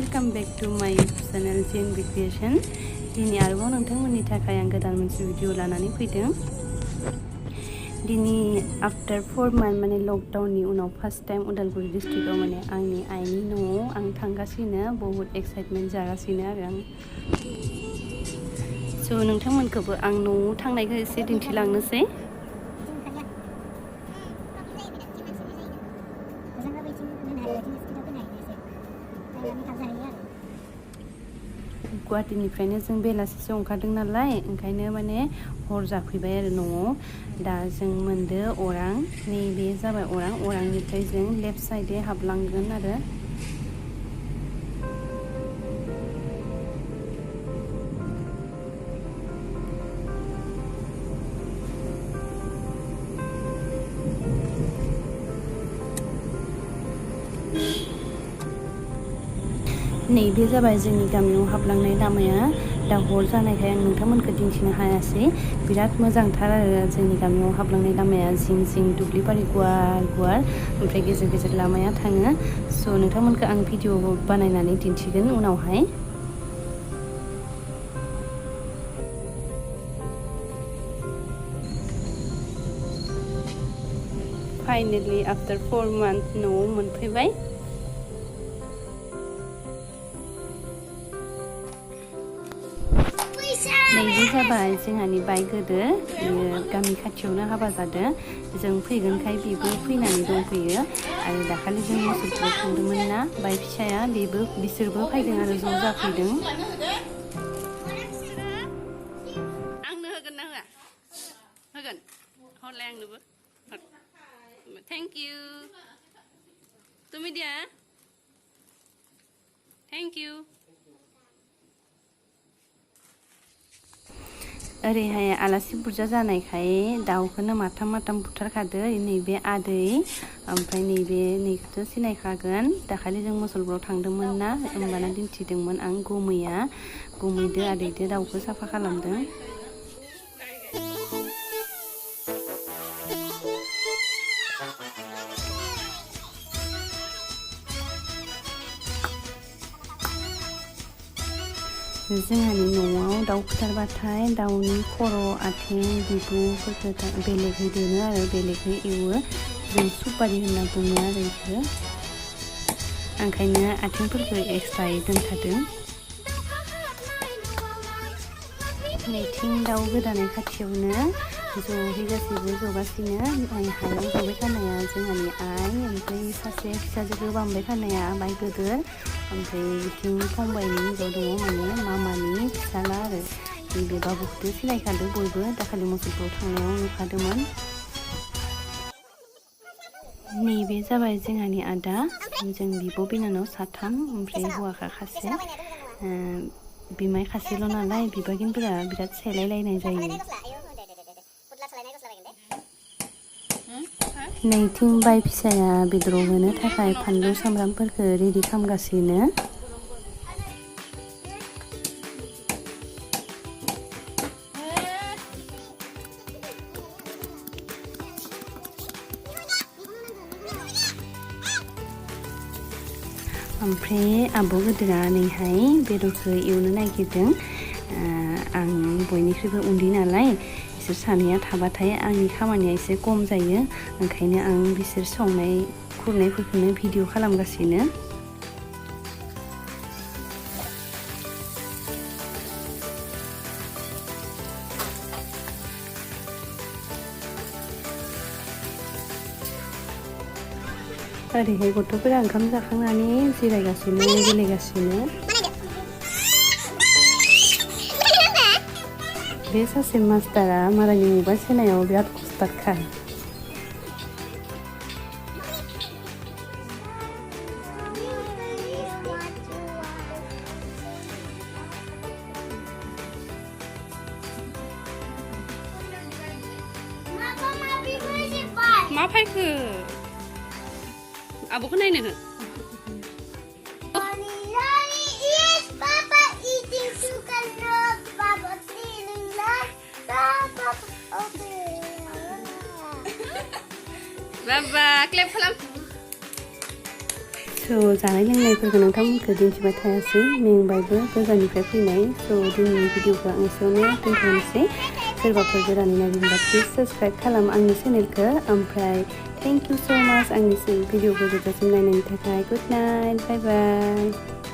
Welcome back to माय channel जेन creation. दिनै आरोबाव नोंथांमोननि थाखाय आं गोदान मोनसे भिडिअ लानानै फैदों। दिनै आफ्टर 4 months माने लकडाउननि उनाव फार्स्ट टाइम उदालगुरि डिस्ट्रिक्टआव माने आंनि आइनि न'आव आं थांगासिनो, बहुत एक्साइटमेन्ट जागासिनो आरो आं। स' नोंथांमोनखौबो आं न'आव थांनायखौ एसे दिन्थिलांनोसै। गुवाहाटीनिफ्रायनो जों बेलासिसो ओंखारदों नालाय, ओंखायनो माने हर जाफैबाय आरो न'आव। दा जों मोनदो अरां, नैबे जाबाय अरां। अरांनिफ्राय जों लेफ्ट साइडे हाबलांगोन आरो। नैबे जाबाय जोंनि गामियाव हाबलांनाय लामाया। दा हर जानायखाय आं नोंथांमोनखौ दिन्थिनो हायासै। बिराद मोजांथार आरो जोंनि गामियाव हाबलांनाय लामाया, जिं जिं दुब्लिबारि गुवार गुवार, ओमफ्राय गेजेर गेजेर लामाया थाङो। स' नोंथांमोनखौ आं भिडिअ बानायनानै दिन्थिगोन उनावहाय। फाइनेलि आफ्टर 4 months न'आव मोनफैबाय। नैबे जाबाय जोंहानि बाय गोदोर, बियो गामि खाथियावनो हाबा जादों। जों फैगोनखाय बेबो फैनानै दंफैयो। आरो दाखालि जों मोसौखौ थांदोंमोन ना, बाय फिसाया बिसोरबो फैदों आरो ज' जाफैदों। आंनो होगोन ना होआ? होगोन। हरलाय आंनोबो। Thank you. तुमी दिया? Thank you. ओरैहाय आलासि बुरजा जानायखाय दाउखौनो माथाम बुथारखादो। नैबे आदै, ओमफ्राय नैखौथ' सिनायखागोन। दाखालि जों मुसलपुराव थांदोंमोन ना, होमबाना दिन्थिदोंमोन आं। गुमैदो आदैदो दाउखौ साफा खालामदों। जोंहानि न'आव दाउ फुथारबाथाय दाउनि खर', आथिं, बिबुफोरखौ बेलेगै दोनो आरो बेलेगै एवो। जों सुपारि होनना बुङो आरो बेखौ। ओंखायनो आथिंफोरखौ एक्सट्रायै दोनखादों। नैथिं दाउ गोदानाय खाथियावनो ज'है गासैबो जगासिनो। हायाव जबाय थानाया जोंहानि आइ, ओमफ्राय सासे फिसाजोखौ बामबाय थानाया बाय गोदोर, ओमफ्राय बिथिं फंबायनि हिन्जाव दङ, माने मामानि फिसाला आरो। बे बाबुखौथ' सिनायखादों बयबो, दाखालि मुसलपुराव थांनायाव नुखादोंमोन। नैबे जाबाय जोंहानि आदा, जों बिब' बिनानाव साथाम, ओमफ्राय हौवाखा खासे। बिमाय खासेल' नालाय बिबागिनफोरा बिराद सेलायलायनाय जायो। नैथिं बाय फिसाया बेदराव होनो थाखाय फानलु सामब्रामफोरखौ रेडि खालामगासिनो। ओमफ्राय आब' गोदोरा नैहाय बेदरखौ एवनो नागिरदों। आं बयनिख्रुइबो उन्दै नालाय, बिसोर सानैया थाबाथाय आंनि खामानिया एसे खम जायो। ओंखायनो आं बिसोर संनाय खुरनायफोरखौनो भिडिअ खालामगासिनो। ओरैहाय गथ'फोरा ओंखाम जाखांनानै जिरायगासिनो, गेलेगासिनो। बे सासे मास्टारा मालायनि मबाइल सेनायाव बिराद उस्तादखा। मा फायखो? आब'खौ नायनो हो। बाबा क्लेप खालाम। जानाय लोंनायफोरखौ नोंथांमोनखौ दिन्थिबाय थायासै मेंबायबो गोजाननिफ्राय फैनाय दिनैनि भिडिअखौ आं एसेयावनो दोनथ'नोसै सोरबाफोर गोदानै नायदोंबा प्लिज साबस्क्राइब खालाम आंनि चेनेलखौ ओमफ्राय थेंक इउ स' माच आंनि भिडिअखौ जोबजासिम नायनायनि थाखाय गुड नाइट बाय बाय